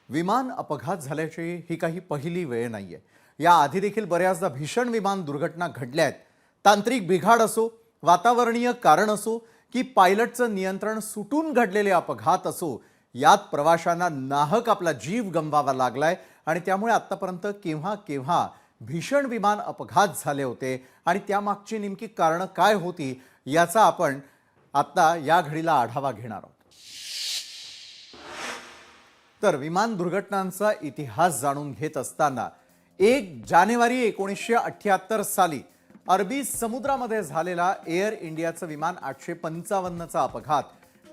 विमान अपघात झाल्याची ही काही पहिली वेळ नाहीये। या आधी देखील बऱ्याचदा भीषण विमान दुर्घटना घडल्या आहेत। तांत्रिक बिघाड असो, वातावरणीय कारण असो की पायलटचं नियंत्रण सुटून घडलेले अपघात असो, यात प्रवाशांना नाहक आपला जीव गमवावा लागलाय आणि त्यामुळे आतापर्यंत केव्हा केव्हा भीषण विमान अपघात झाले होते आणि त्यामागची नेमकी कारणं काय होती याचा आपण आता या घडीला आढावा घेणार आहोत। तर विमान दुर्घटनांचा इतिहास जाणून घेत असताना 1 जानेवारी 1978 साली अरबी समुद्रामध्ये झालेला एअर इंडियाचं विमान 855 चा अपघात,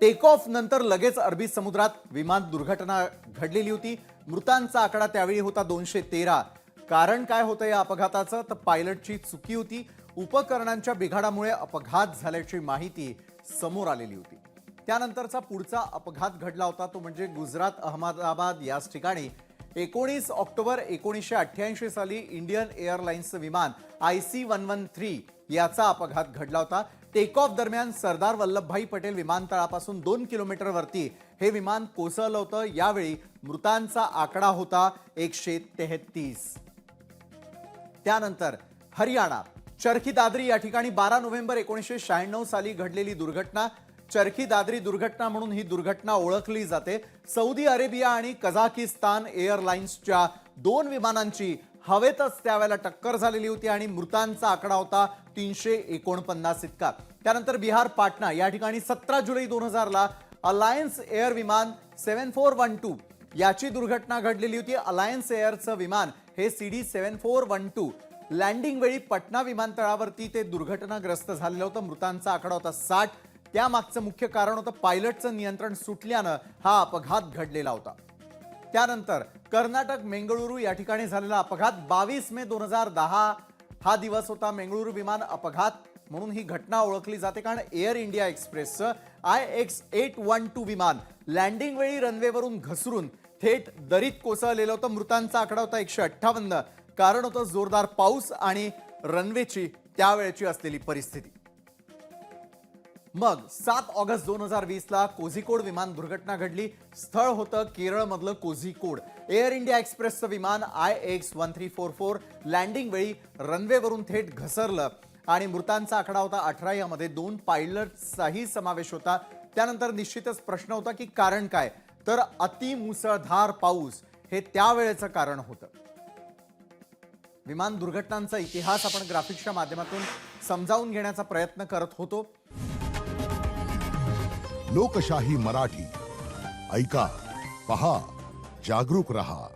टेक ऑफ नंतर लगेच अरबी समुद्रात विमान दुर्घटना घडलेली होती। मृतांचा आकडा त्यावेळी होता 213। कारण काय होतं या अपघाताचं? तर पायलटची चुकी होती। उपकरणांच्या बिघाडामुळे अपघात झाल्याची माहिती समोर आलेली होती। त्यानंतरचा पुढचा अपघात घडला होता तो म्हणजे गुजरात अहमदाबाद याच ठिकाणी 19 ऑक्टोबर 1988 साली इंडियन एअरलाइन्सचं विमान IC113 याचा अपघात घडला होता। टेक ऑफ दरम्यान सरदार वल्लभभाई पटेल विमानतळापासून 2 किलोमीटरवरती हे विमान कोसळलं होतं। यावेळी मृतांचा आकडा होता 133। त्यानंतर हरियाणा चरखी दादरी या ठिकाणी 12 नोव्हेंबर 1996 साली घडलेली दुर्घटना, चरखी दादरी दुर्घटना म्हणून ही दुर्घटना ओळखली जाते। सौदी अरेबिया आणि कझाकिस्तान एअरलाइन्सच्या 2 विमानांची हवेतच त्यावेळेला टक्कर झालेली होती आणि मृतांचा आकडा होता 349 इतका। त्यानंतर बिहार पाटणा या ठिकाणी 17 जुलै 2000 ला अलायन्स एअर विमान 7412 याची दुर्घटना घडलेली होती। अलायन्स एअरचं विमान हे CD7412 लँडिंग वेळी पटना विमानतळावरती ते दुर्घटनाग्रस्त झालेलं होतं। मृतांचा आकडा होता 60। त्यामागचं मुख्य कारण होतं पायलटचं नियंत्रण सुटल्यानं हा अपघात घडलेला होता। त्यानंतर कर्नाटक बेंगळुरू या ठिकाणी झालेला अपघात 22 मे 2010 हा दिवस होता। बेंगळुरू विमान अपघात म्हणून ही घटना ओळखली जाते कारण एअर इंडिया एक्सप्रेसचं IX812 विमान लँडिंग वेळी रनवेवरून घसरून थेट दरीत कोसळलेलं होतं। मृतांचा आकडा होता 158। कारण होतं जोरदार पाऊस आणि रनवेची त्यावेळची असलेली परिस्थिती। मग 7 ऑगस्ट 2020 ला कोझिकोड विमान दुर्घटना घडली। स्थळ होतं केरळमधलं कोझिकोड। एअर इंडिया एक्सप्रेसचं विमान IX1344 लँडिंग वेळी रनवेवरून थेट घसरलं आणि मृतांचा आकडा होता 18। यामध्ये 2 पायलट्सचाही समावेश होता। त्यानंतर निश्चितच प्रश्न होता की कारण काय? तर अतिमुसळधार पाऊस हे त्यावेळेचं कारण होतं। विमान दुर्घटनांचा इतिहास आपण ग्राफिक्सच्या माध्यमातून समजावून घेण्याचा प्रयत्न करत होतो। लोकशाही मराठी ऐका, पहा, जागरूक रहा।